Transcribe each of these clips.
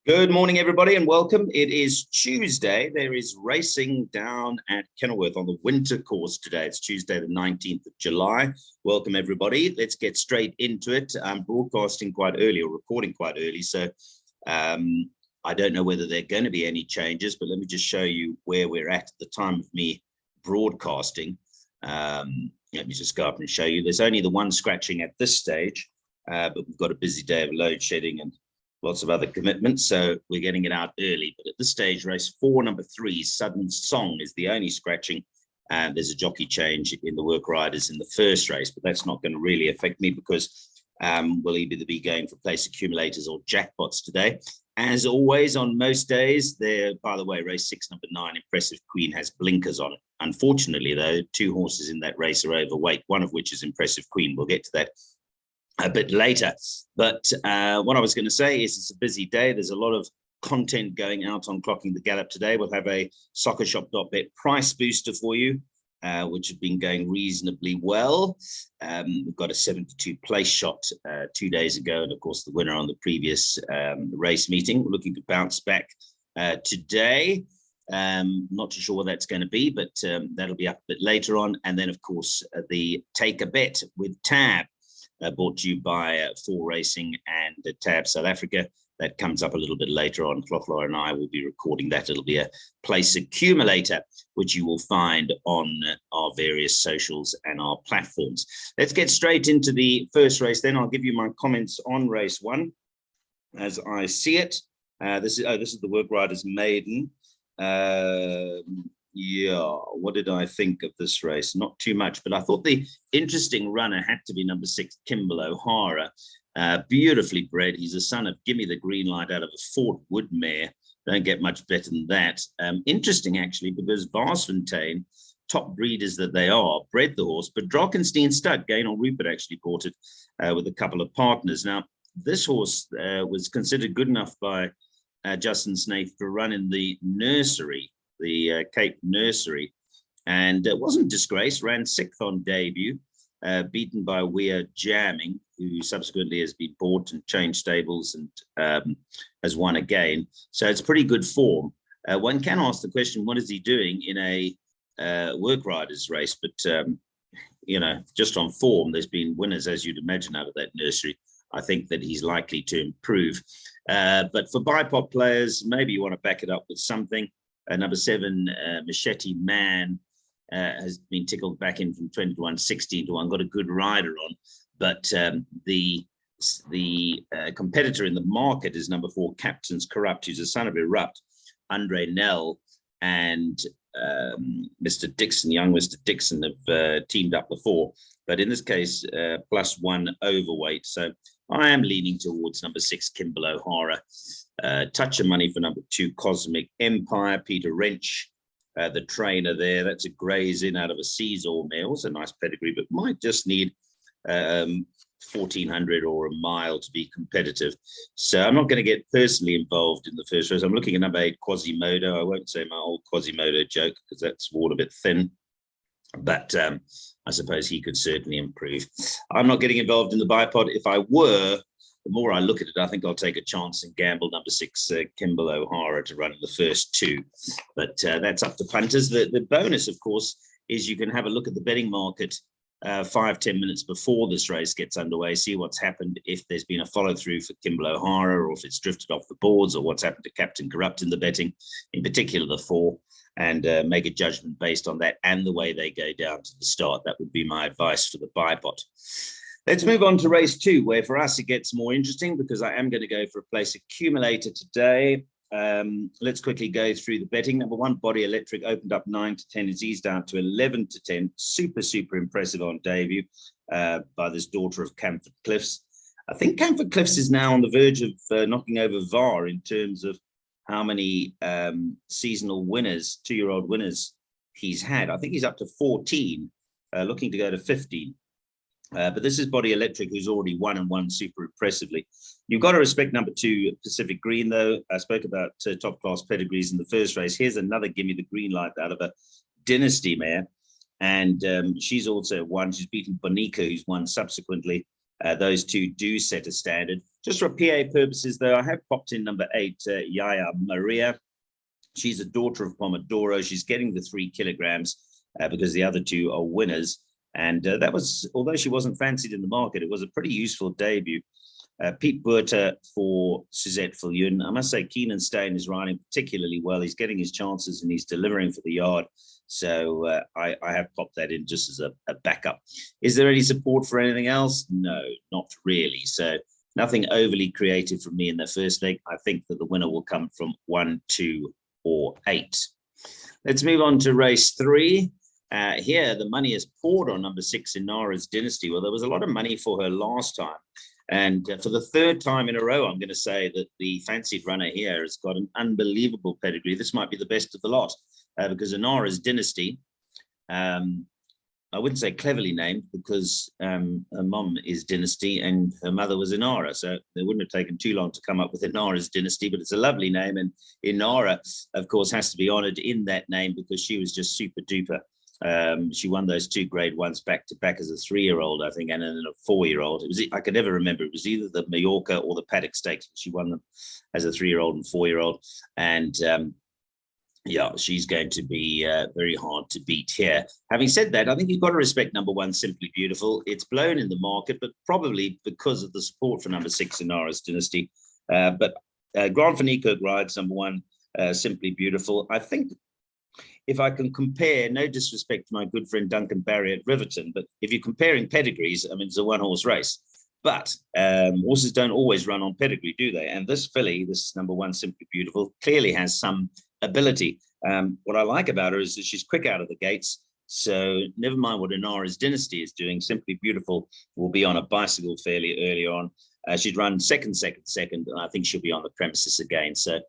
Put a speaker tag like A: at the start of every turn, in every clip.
A: Good morning, everybody, and welcome. It is Tuesday. There is racing down at Kenilworth on the winter course today. It's Tuesday, the 19th of July. Welcome, everybody. Let's get straight into it. I'm broadcasting quite early or recording quite early, so I don't know whether there are going to be any changes, but let me just show you where we're at the time of me broadcasting. Let me just go up and show you. There's only the one scratching at this stage, but we've got a busy day of load shedding and lots of other commitments, so we're getting it out early. But at this stage, race 4, number 3, Sudden Song is the only scratching, and there's a jockey change in the work riders in the first race, but that's not going to really affect me because we'll either be going for place accumulators or jackpots today. As always, on most days, there, by the way, race 6, number 9, Impressive Queen, has blinkers on it. Unfortunately, though, 2 horses in that race are overweight, one of which is Impressive Queen. We'll get to that a bit later. But what I was going to say is it's a busy day. There's a lot of content going out on Clocking the Gallop today. We'll have a soccershop.bet price booster for you, which has been going reasonably well. We've got a 72 place shot 2 days ago, and of course the winner on the previous race meeting. We're looking to bounce back today. Not too sure what that's going to be, but that'll be up a bit later on. And then of course the Take a Bet with Tab, brought to you by 4 Racing and Tab South Africa. That comes up a little bit later on. Clothler and I will be recording that. It'll be a place accumulator, which you will find on our various socials and our platforms. Let's get straight into the first race. Then I'll give you my comments on race 1 as I see it. This is the Work Riders Maiden. Yeah, what did I think of this race? Not too much, but I thought the interesting runner had to be number 6, Kimball O'Hara. Beautifully bred. He's a son of Gimme the Green Light out of a Fort Wood mare. Don't get much better than that. Interesting, actually, because Varsfontein, top breeders that they are, bred the horse, but Drakenstein Stud, Gaynor Rupert actually bought it with a couple of partners. Now, this horse was considered good enough by Justin Snaith to run in the nursery, the Cape Nursery, and wasn't disgraced, ran 6th on debut, beaten by Weir Jamming, who subsequently has been bought and changed stables and has won again. So it's pretty good form. One can ask the question, what is he doing in a work riders race? But, you know, just on form, there's been winners, as you'd imagine, out of that nursery. I think that he's likely to improve. But for BIPOP players, maybe you want to back it up with something. Number 7, Machete Man, has been tickled back in from 20 to 1, 16 to 1, got a good rider on. But the competitor in the market is number 4, Captain's Corrupt, who's a son of Erupt, Andre Nell, and Mr. Dixon, young Mr. Dixon, have teamed up before. But in this case, +1 overweight. So I am leaning towards number 6, Kimball O'Hara. Touch of money for number 2, Cosmic Empire, Peter Wrench, the trainer there. That's a graze in out of a Caesar mare. It's a nice pedigree, but might just need 1400 or a mile to be competitive. So I'm not going to get personally involved in the first race. I'm looking at number 8, Quasimodo. I won't say my old Quasimodo joke because that's worn a bit thin, but I suppose he could certainly improve. I'm not getting involved in the bipod. If I were, the more I look at it, I think I'll take a chance and gamble number 6, Kimball O'Hara, to run in the first 2. But that's up to punters. The bonus, of course, is you can have a look at the betting market 5-10 minutes before this race gets underway, see what's happened, if there's been a follow-through for Kimball O'Hara, or if it's drifted off the boards, or what's happened to Captain Corrupt in the betting, in particular the 4, and make a judgment based on that and the way they go down to the start. That would be my advice for the bipod. Let's move on to race 2, where for us it gets more interesting because I am going to go for a place accumulator today. Let's quickly go through the betting. Number 1, Body Electric, opened up 9 to 10. It's eased down to 11 to 10. Super impressive on debut by this daughter of Camford Cliffs. I think Camford Cliffs is now on the verge of knocking over VAR in terms of how many seasonal winners, 2-year-old winners he's had. I think he's up to 14, looking to go to 15. But this is Body Electric, who's already won and won super impressively. You've got to respect number 2, Pacific Green, though. I spoke about top-class pedigrees in the first race. Here's another Gimme the Green Light out of a Dynasty mare. And she's also won. She's beaten Bonica, who's won subsequently. Those two do set a standard. Just for PA purposes, though, I have popped in number 8, Yaya Maria. She's a daughter of Pomodoro. She's getting the 3 kilograms because the other 2 are winners. And that was, although she wasn't fancied in the market, it was a pretty useful debut. Pete Buerter for Suzette Fillion. I must say, Keenan Stain is riding particularly well. He's getting his chances and he's delivering for the yard. So I have popped that in just as a backup. Is there any support for anything else? No, not really. So nothing overly creative from me in the first leg. I think that the winner will come from 1, 2, or 8. Let's move on to race 3. Here, the money is poured on number 6, Inara's Dynasty. Well, there was a lot of money for her last time. And for the 3rd time in a row, I'm going to say that the fancied runner here has got an unbelievable pedigree. This might be the best of the lot because Inara's Dynasty, I wouldn't say cleverly named because her mom is Dynasty and her mother was Inara. So they wouldn't have taken too long to come up with Inara's Dynasty, but it's a lovely name. And Inara, of course, has to be honored in that name because she was just super duper. She won those 2 grade ones back to back as a 3-year-old, I think, and then a 4-year-old. It was, I could never remember. It was either the Mallorca or the Paddock Stakes. She won them as a 3-year-old and 4-year-old. And yeah, she's going to be very hard to beat here. Having said that, I think you've got to respect number 1, Simply Beautiful. It's blown in the market, but probably because of the support for number 6, Inara's Dynasty. But Grant van Niekerk rides number 1, Simply Beautiful. I think if I can compare, no disrespect to my good friend Duncan Barry at Riverton, but if you're comparing pedigrees, I mean, it's a 1-horse race. But horses don't always run on pedigree, do they? And this filly, this number 1, Simply Beautiful, clearly has some ability. What I like about her is that she's quick out of the gates. So never mind what Inara's Dynasty is doing. Simply Beautiful will be on a bicycle fairly early on. She'd run second, and I think she'll be on the premises again. So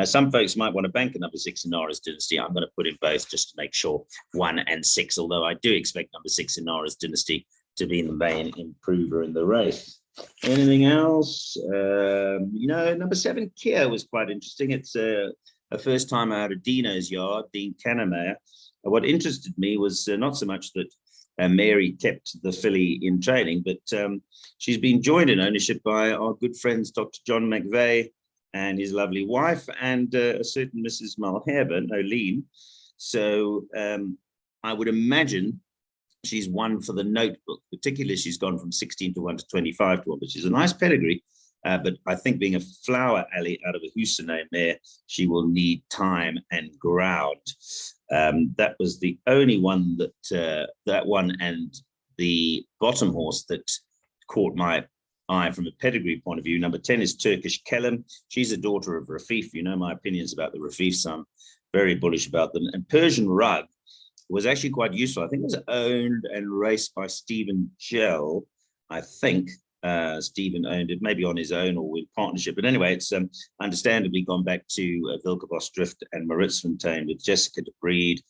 A: some folks might want to bank a number 6 Inara's Dynasty. I'm going to put in both just to make sure 1 and 6, although I do expect number 6 Inara's Dynasty to be the main improver in the race. Anything else? Number 7 Kia was quite interesting. It's a first time out of Dino's yard, Dean Cannemeyer. What interested me was not so much that Mary kept the filly in training, but she's been joined in ownership by our good friends, Dr. John McVeigh and his lovely wife, and a certain Mrs. Malherbe, Nolene. So I would imagine she's won for the notebook, particularly she's gone from 16 to 1 to 25 to 1, which is a nice pedigree. But I think being a flower alley out of a Husseinay mare, she will need time and ground. That was the only one that one and the bottom horse that caught my eye from a pedigree point of view. Number 10 is Turkish Kellum. She's a daughter of Rafif. You know my opinions about the Rafif, so I'm very bullish about them. And Persian Rug was actually quite useful. I think it was owned and raced by Stephen Gell, I think. Stephen owned it, maybe on his own or with partnership. But anyway, it's understandably gone back to Wilkebos Drift and Maritzfontein with Jessica de Breed.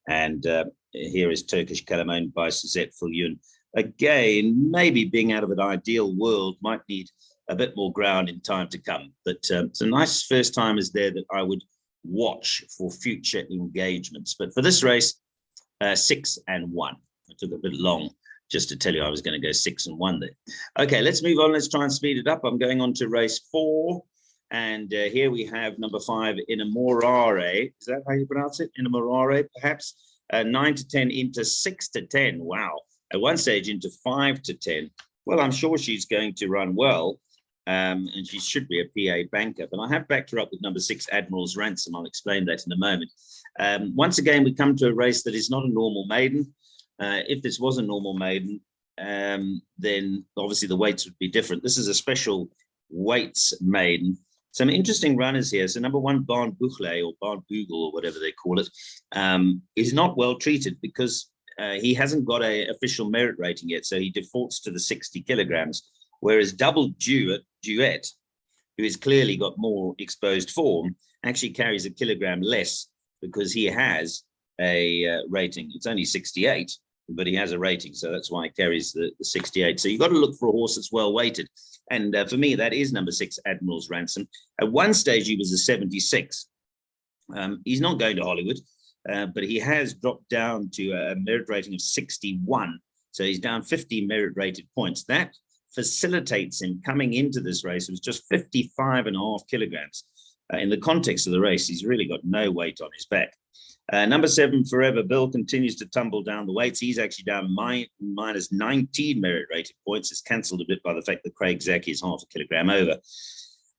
A: And here is Turkish Kellum owned by Suzette Fillion. Again, maybe being out of an ideal world might need a bit more ground in time to come. But it's a nice first timers there that I would watch for future engagements. But for this race, 6 and 1. It took a bit long just to tell you I was going to go 6 and 1 there. Okay, let's move on. Let's try and speed it up. I'm going on to race 4. And here we have number 5, Inamorare. Is that how you pronounce it? Inamorare, perhaps? 9 to 10 into 6 to 10. Wow. At one stage into 5 to 10. Well, I'm sure she's going to run well. And she should be a PA banker. But I have backed her up with number 6, Admiral's Ransom. I'll explain that in a moment. Once again, we come to a race that is not a normal maiden. If this was a normal maiden, then obviously the weights would be different. This is a special weights maiden. Some interesting runners here. So number 1, Barn Buchle or Barn Bugle or whatever they call it, is not well treated because he hasn't got an official merit rating yet. So he defaults to the 60 kilograms, whereas Double Duet, who has clearly got more exposed form, actually carries a kilogram less because he has a rating. It's only 68, but he has a rating, so that's why he carries the 68. So you've got to look for a horse that's well weighted. And for me, that is number 6, Admiral's Ransom. At one stage, he was a 76. He's not going to Hollywood, but he has dropped down to a merit rating of 61. So he's down 50 merit rated points. That facilitates him coming into this race. It was just 55.5 kilograms. In the context of the race, he's really got no weight on his back. Number 7, Forever Bill, continues to tumble down the weights. He's actually down minus 19 merit rated points. It's cancelled a bit by the fact that Craig Zaki is half a kilogram over.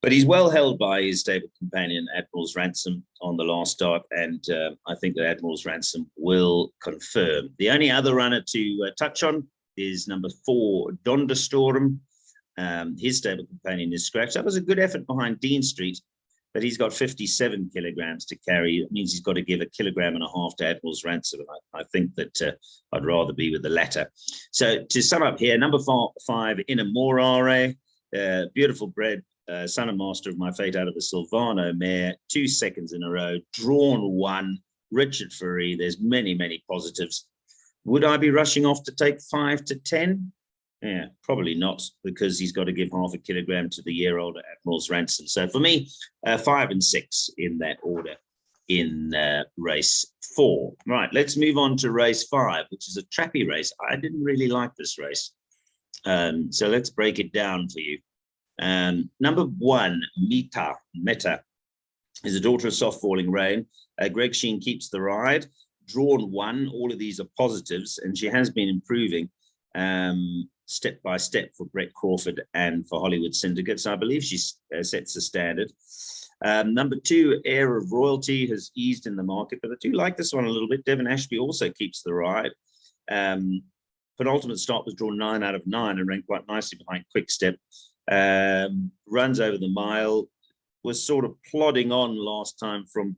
A: But he's well held by his stable companion, Admiral's Ransom, on the last start. And I think that Admiral's Ransom will confirm. The only other runner to touch on is number 4, Donderstorm. His stable companion is Scratch. That was a good effort behind Dean Street, but he's got 57 kilograms to carry. It means he's got to give 1.5 kilograms to Admiral's Ransom. And I think that I'd rather be with the latter. So to sum up here, number 5, Inamorare, beautiful bred, son and master of My Fate out of the Silvano mare, 2 seconds in a row, drawn 1, Richard Furry. There's many, many positives. Would I be rushing off to take 5 to 10? Yeah, probably not, because he's got to give 0.5 kilogram to the year-older Admiral's Ransom. So for me, 5 and 6 in that order in race 4. Right, let's move on to race 5, which is a trappy race. I didn't really like this race. So let's break it down for you. Number 1, Meta, is a daughter of Soft Falling Rain. Greg Sheen keeps the ride. Drawn 1, all of these are positives, and she has been improving step by step for Brett Crawford and for Hollywood Syndicate. So I believe she sets the standard. Number 2, Heir of Royalty, has eased in the market, but I do like this one a little bit. Devon Ashby also keeps the ride. Penultimate start was drawn 9 out of 9 and ran quite nicely behind Quick Step. Runs over the mile, was sort of plodding on last time from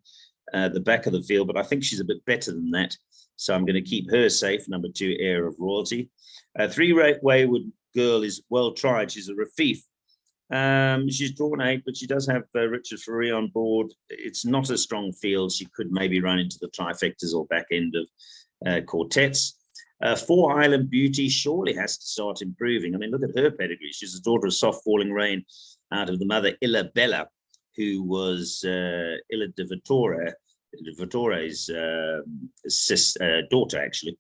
A: the back of the field, but I think she's a bit better than that. So I'm going to keep her safe. Number 2, Heir of Royalty. 3, Wayward Girl is well tried. She's a Rafif. She's drawn 8, but she does have Richard Furry on board. It's not a strong field. She could maybe run into the trifectas or back end of quartets. 4, Island Beauty surely has to start improving. I mean, look at her pedigree. She's a daughter of Soft Falling Rain out of the mother Illa Bella, who was Illa de Vittore's daughter, actually.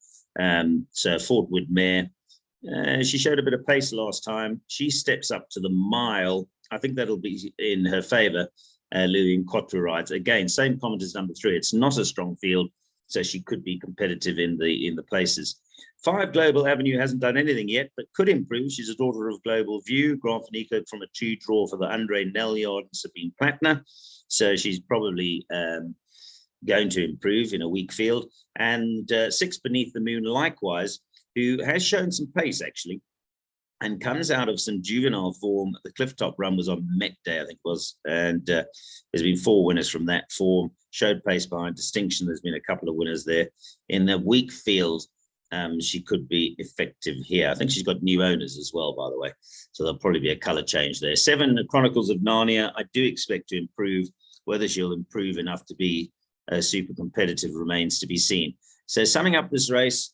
A: So Fort Wood mare. She showed a bit of pace last time. She steps up to the mile. I think that'll be in her favor. Louis Nkotra rides. Again, same comment as number 3. It's not a strong field, so she could be competitive in the places. 5, Global Avenue hasn't done anything yet, but could improve. She's a daughter of Global View. Grant Fanico from a 2 draw for the Andre Nelyard and Sabine Plattner. So she's probably going to improve in a weak field. And 6, Beneath the Moon, likewise, who has shown some pace, actually, and comes out of some juvenile form. The Clifftop run was on Met Day, I think it was, and there's been 4 winners from that form. Showed pace behind Distinction. There's been a couple of winners there. In the weak field, she could be effective here. I think she's got new owners as well, by the way, so there'll probably be a color change there. 7, the Chronicles of Narnia. I do expect to improve. Whether she'll improve enough to be super competitive remains to be seen. So summing up this race,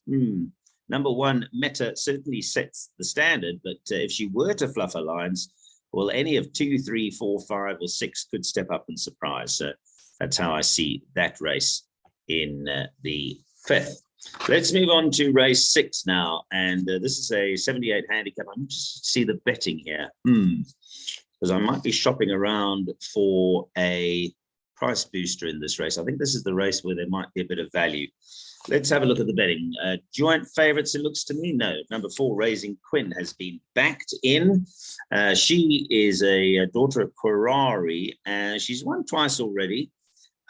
A: number 1, Meta certainly sets the standard, but if she were to fluff her lines, well, any of 2, 3, 4, 5, or 6 could step up and surprise. So that's how I see that race in the 5th. Let's move on to race 6 now, and this is a 78 handicap. I'm interested to see the betting here, because I might be shopping around for a price booster in this race. I think this is the race where there might be a bit of value. Let's have a look at the betting. Joint favorites, it looks to me. No, number 4, Raising Quinn, has been backed in. She is a daughter of Quirari, and she's won twice already.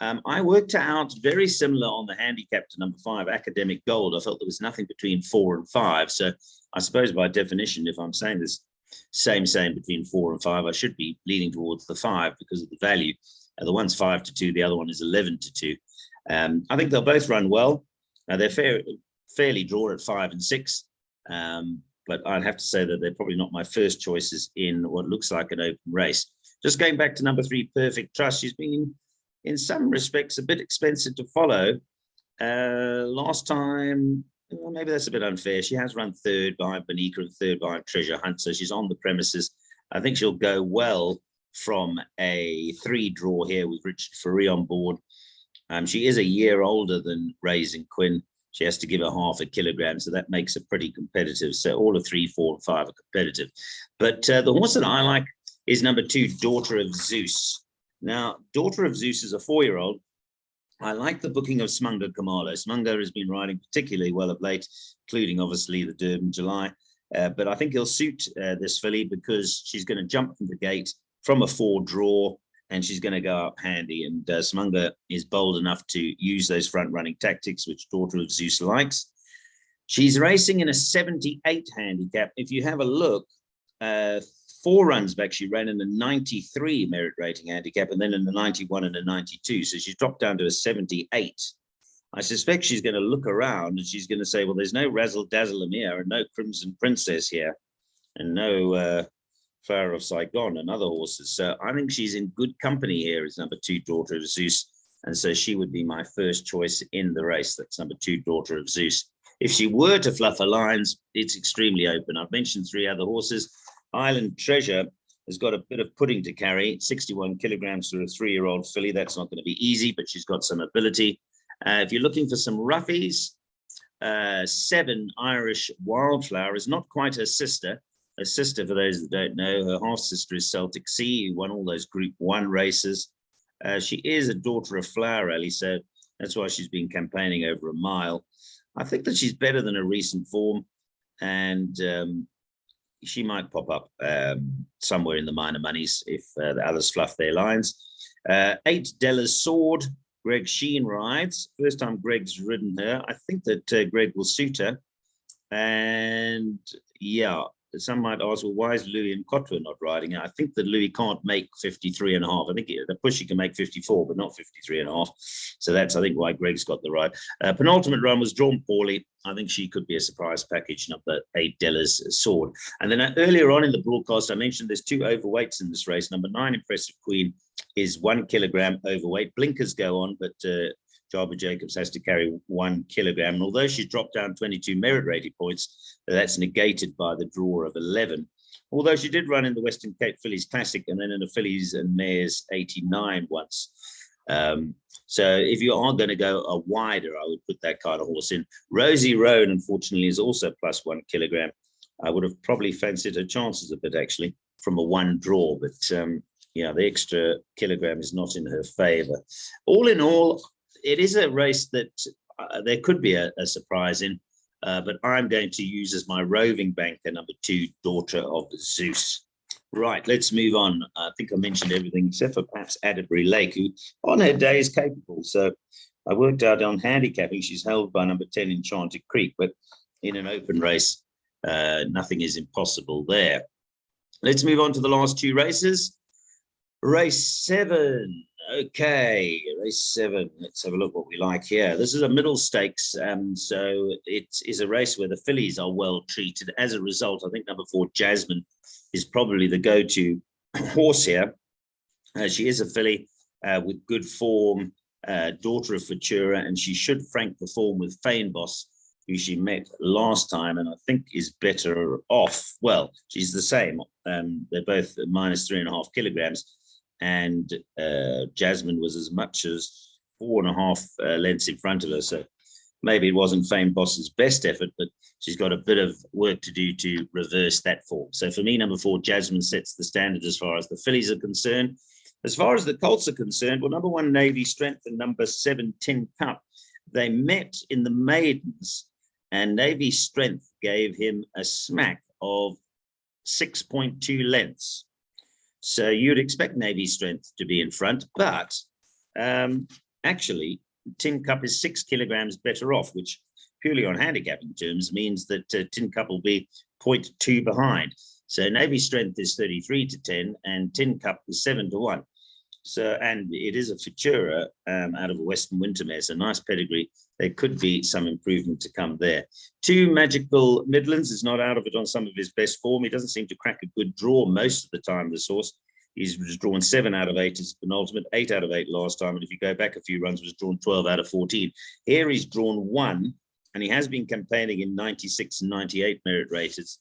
A: I worked out very similar on the handicap to number 5, Academic Gold. I felt there was nothing between 4 and 5. So I suppose by definition, if I'm saying this same between 4 and 5, I should be leaning towards the 5 because of the value. The one's 5 to 2, the other one is 11 to 2. I think they'll both run well. They're fairly drawn at 5 and 6, but I'd have to say that they're probably not my first choices in what looks like an open race. Just going back to number 3, Perfect Trust. She's been, in some respects, a bit expensive to follow. Last time, well, maybe that's a bit unfair. She has run 3rd behind Bonica and 3rd behind Treasure Hunt, so she's on the premises. I think she'll go well from a 3 draw here with Richard Furry on board. She is a year older than Raising Quinn. She has to give her half a kilogram, so that makes it pretty competitive. So all of 3, 4, and 5 are competitive. But the horse that I like is number 2, Daughter of Zeus. Now, Daughter of Zeus is a 4-year-old. I like the booking of Smunga Kamalo. Smunga has been riding particularly well of late, including obviously the Durban July. But I think he'll suit this filly because she's going to jump from the gate from a 4 draw, and she's going to go up handy. And Smunga is bold enough to use those front running tactics, which Daughter of Zeus likes. She's racing in a 78 handicap. If you have a look, 4 runs back, she ran in a 93 merit rating handicap, and then in the 91 and a 92. So she's dropped down to a 78. I suspect she's going to look around and she's going to say, well, there's no Razzle Dazzle Amir and no Crimson Princess here, and no Flower of Saigon and other horses. So I think she's in good company here as number 2, Daughter of Zeus. And so she would be my first choice in the race. That's number 2, Daughter of Zeus. If she were to fluff her lines, it's extremely open. I've mentioned 3 other horses. Island Treasure has got a bit of pudding to carry, 61 kilograms for a 3-year-old filly. That's not going to be easy, but she's got some ability. If you're looking for some roughies, 7 Irish Wildflower is not quite her sister. Her sister, for those that don't know, her half-sister is Celtic Sea, who won all those Group 1 races. She is a Daughter of Flower, Ellie, so that's why she's been campaigning over a mile. I think that she's better than her recent form, and she might pop up somewhere in the minor monies if the others fluff their lines. 8 Della's Sword, Greg Sheen rides. First time Greg's ridden her. I think that Greg will suit her. And yeah, some might ask, well, why is Louis and Cotwa not riding it? I think that Louis can't make 53.5. I think the push he can make 54, but not 53.5. So that's, I think, why Greg's got the ride. Penultimate run was drawn poorly. I think she could be a surprise package, number 8 Della's Sword. And then earlier on in the broadcast, I mentioned there's 2 overweights in this race. Number 9 Impressive Queen is 1 kilogram overweight. Blinkers go on, but Jarba Jacobs has to carry 1 kilogram. And although she's dropped down 22 merit rating points, that's negated by the draw of 11. Although she did run in the Western Cape Fillies Classic and then in the Fillies and Mares 89 once. So if you are going to go a wider, I would put that kind of horse in. Rosie Roan, unfortunately, is also plus 1 kilogram. I would have probably fancied her chances a bit, actually, from a 1 draw. But yeah, the extra kilogram is not in her favor. All in all, it is a race that there could be a surprise in, but I'm going to use as my roving banker, number 2, Daughter of Zeus. Right, let's move on. I think I mentioned everything except for perhaps Adderbury Lake, who on her day is capable. So I worked out on handicapping. She's held by number 10, Enchanted Creek, but in an open race, nothing is impossible there. Let's move on to the last 2 races. Race 7. Okay, race 7. Let's have a look what we like here. This is a middle stakes, so it is a race where the fillies are well treated. As a result, I think number 4, Jasmine, is probably the go-to horse here. She is a filly with good form, daughter of Futura, and she should frank the form with Feinboss, who she met last time, and I think is better off. Well, she's the same. They're both minus 3.5 kilograms. And Jasmine was as much as 4.5 lengths in front of her. So maybe it wasn't Feinboss's best effort, but she's got a bit of work to do to reverse that form. So for me, number 4, Jasmine sets the standard as far as the fillies are concerned. As far as the colts are concerned, well, number 1, Navy Strength, and number 7, Tin Cup. They met in the maidens, and Navy Strength gave him a smack of 6.2 lengths. So you'd expect Navy Strength to be in front, but actually, Tin Cup is 6 kilograms better off, which purely on handicapping terms means that Tin Cup will be 0.2 behind. So Navy Strength is 33-10, and Tin Cup is 7-1. So, and it is a Futura out of a Western Wintermare, so nice pedigree. There could be some improvement to come there. 2 Magical Midlands is not out of it on some of his best form. He doesn't seem to crack a good draw most of the time, this horse. He's drawn 7 out of 8 as penultimate, 8 out of 8 last time. And if you go back a few runs, was drawn 12 out of 14. Here he's drawn 1, and he has been campaigning in 96 and 98 merit races.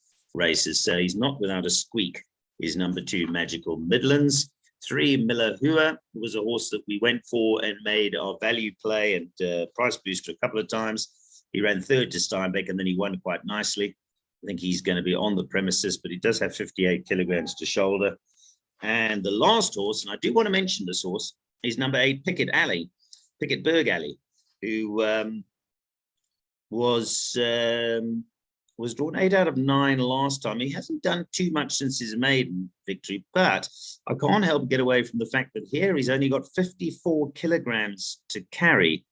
A: So he's not without a squeak, is number 2 Magical Midlands. 3 Miller Hua was a horse that we went for and made our value play and price booster a couple of times. He ran third to Steinbeck, and then he won quite nicely. I think he's going to be on the premises, but he does have 58 kilograms to shoulder. And the last horse, and I do want to mention this horse, is number 8, Picket Berg Alley, who was drawn 8 out of 9 last time. He hasn't done too much since his maiden victory, but I can't help but get away from the fact that here he's only got 54 kilograms to carry.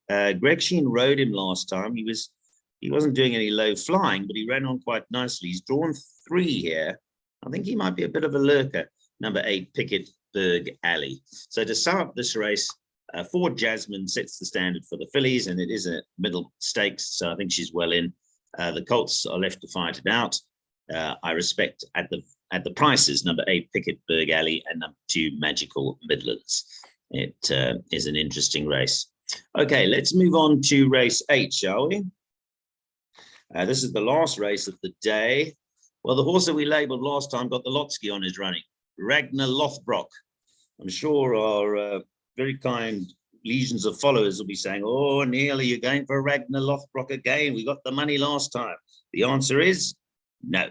A: Greg Sheen rode him last time. He wasn't doing any low flying, but he ran on quite nicely. He's drawn 3 here. I think he might be a bit of a lurker. Number 8, Picket Berg Alley. So to sum up this race, Ford Jasmine sets the standard for the fillies, and it is a middle stakes, so I think she's well in. The Colts are left to fight it out. I respect at the prices, number 8, Picket Berg Alley, and number 2, Magical Midlands. It is an interesting race. Okay, let's move on to race 8, shall we? This is the last race of the day. Well, the horse that we labelled last time got the Lotsky on his running, Ragnar Lothbrok. I'm sure our very kind legions of followers will be saying, oh, Neil, are you going for Ragnar Lothbrok again? We got the money last time. The answer is no,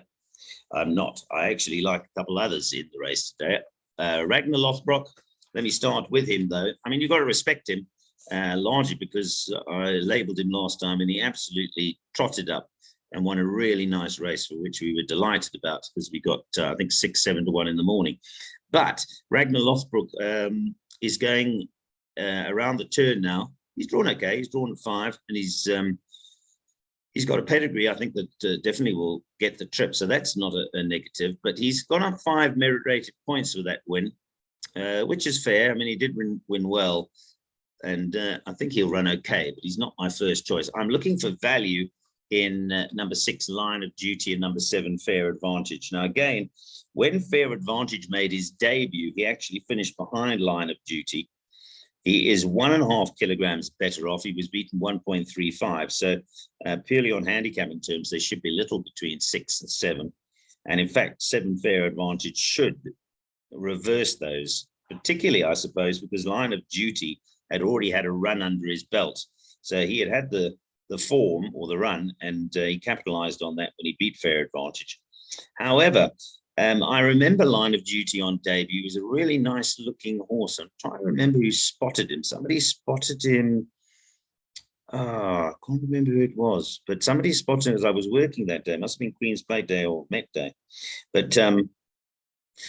A: I'm not. I actually like a couple others in the race today. Ragnar Lothbrok, let me start with him, though. I mean, you've got to respect him, largely because I labelled him last time and he absolutely trotted up and won a really nice race, for which we were delighted about, because we got, I think, 6-7 to 1 in the morning. But Ragnar Lothbrok is going around the turn now. He's drawn okay. He's drawn 5, and he's got a pedigree, I think, that definitely will get the trip. So that's not a negative. But he's gone up 5 merit-rated points with that win, which is fair. I mean, he did win well, and I think he'll run okay. But he's not my first choice. I'm looking for value in number 6, Line of Duty, and number 7, Fair Advantage. Now, again, when Fair Advantage made his debut, he actually finished behind Line of Duty. He is 1.5 kilograms better off. He was beaten 1.35. So purely on handicapping terms, there should be little between 6 and 7. And in fact, 7, Fair Advantage should reverse those, particularly, I suppose, because Line of Duty had already had a run under his belt. So he had the form or the run, and he capitalized on that when he beat Fair Advantage. However, I remember Line of Duty on debut. He was a really nice looking horse. I'm trying to remember who spotted him. Somebody spotted him. I can't remember who it was, but somebody spotted him as I was working that day. It must have been Queen's Plate Day or Met Day. But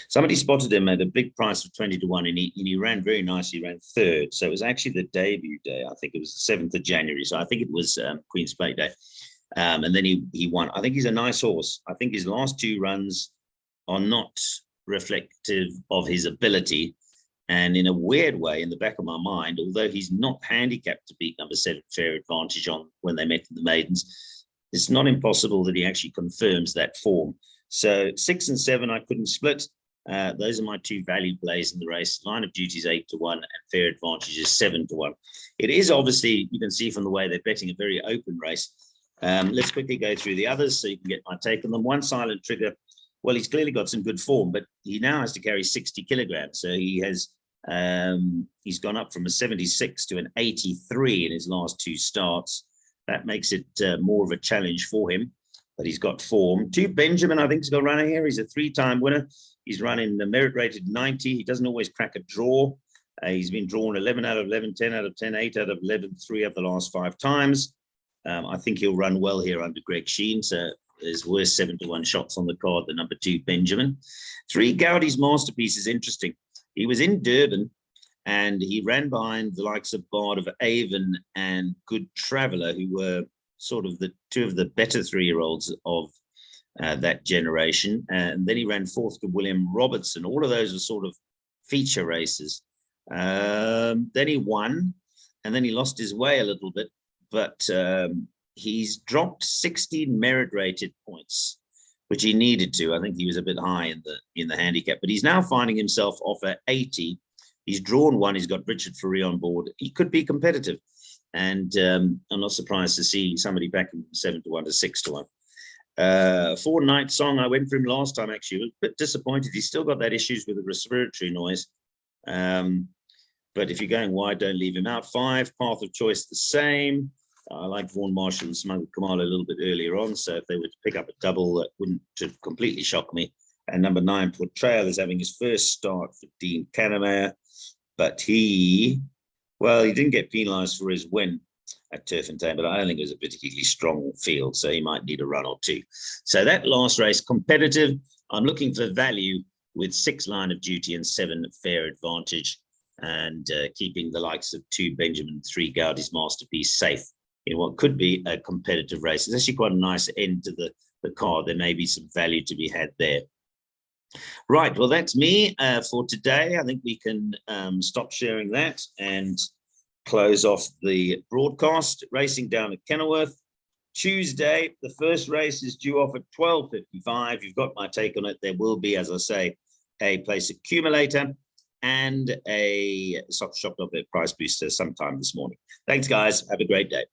A: somebody spotted him at a big price of 20 to 1, and he ran very nicely. He ran 3rd. So it was actually the debut day. I think it was the 7th of January. So I think it was Queen's Plate Day. And then he won. I think he's a nice horse. I think his last 2 runs are not reflective of his ability. And in a weird way, in the back of my mind, although he's not handicapped to beat number 7, Fair Advantage, on when they met in the maidens, it's not impossible that he actually confirms that form. So 6 and 7, I couldn't split. Those are my 2 value plays in the race. Line of Duty is 8 to 1, and Fair Advantage is 7 to 1. It is obviously, you can see from the way they're betting, a very open race. Let's quickly go through the others so you can get my take on them. One, Silent Trigger. Well, he's clearly got some good form, but he now has to carry 60 kilograms. So he has, he's gone up from a 76 to an 83 in his last 2 starts. That makes it more of a challenge for him, but he's got form. 2, Benjamin, I think, has got a runner here. He's a 3-time winner. He's running the merit-rated 90. He doesn't always crack a draw. He's been drawn 11 out of 11, 10 out of 10, 8 out of 11, 3 of the last 5 times. I think he'll run well here under Greg Sheen. So there's worse 7 to 1 shots on the card than number 2, Benjamin. 3, Gaudi's Masterpiece is interesting. He was in Durban and he ran behind the likes of Bard of Avon and Good Traveller, who were sort of the 2 of the better 3-year-olds of that generation. And then he ran 4th to William Robertson. All of those are sort of feature races. Then he won, and then he lost his way a little bit, but he's dropped 16 merit-rated points, which he needed to. I think he was a bit high in the handicap, but he's now finding himself off at 80. He's drawn 1. He's got Richard Ferree on board. He could be competitive, and I'm not surprised to see somebody back in 7 to 1 to 6 to 1. 4, Night Song. I went for him last time. Actually, I was a bit disappointed. He's still got that issues with the respiratory noise. But if you're going wide, don't leave him out. 5, Path of Choice, the same. I like Vaughan Marshall and Smuggled Kamal a little bit earlier on. So if they were to pick up a double, that wouldn't completely shock me. And number 9, Portrayal, is having his first start for Dean Canamere, but he didn't get penalised for his win at Turfentine, but I don't think it was a particularly strong field, so he might need a run or two. So that last race, competitive. I'm looking for value with 6 Line of Duty and 7 Fair Advantage, and keeping the likes of 2 Benjamin, 3 Gaudi's Masterpiece safe in what could be a competitive race. It's actually quite a nice end to the card. There may be some value to be had there. Right, well, that's me for today. I think we can stop sharing that and close off the broadcast. Racing down at Kenilworth. Tuesday, the first race is due off at 12:55. You've got my take on it. There will be, as I say, a place accumulator and a shop price booster sometime this morning. Thanks, guys. Have a great day.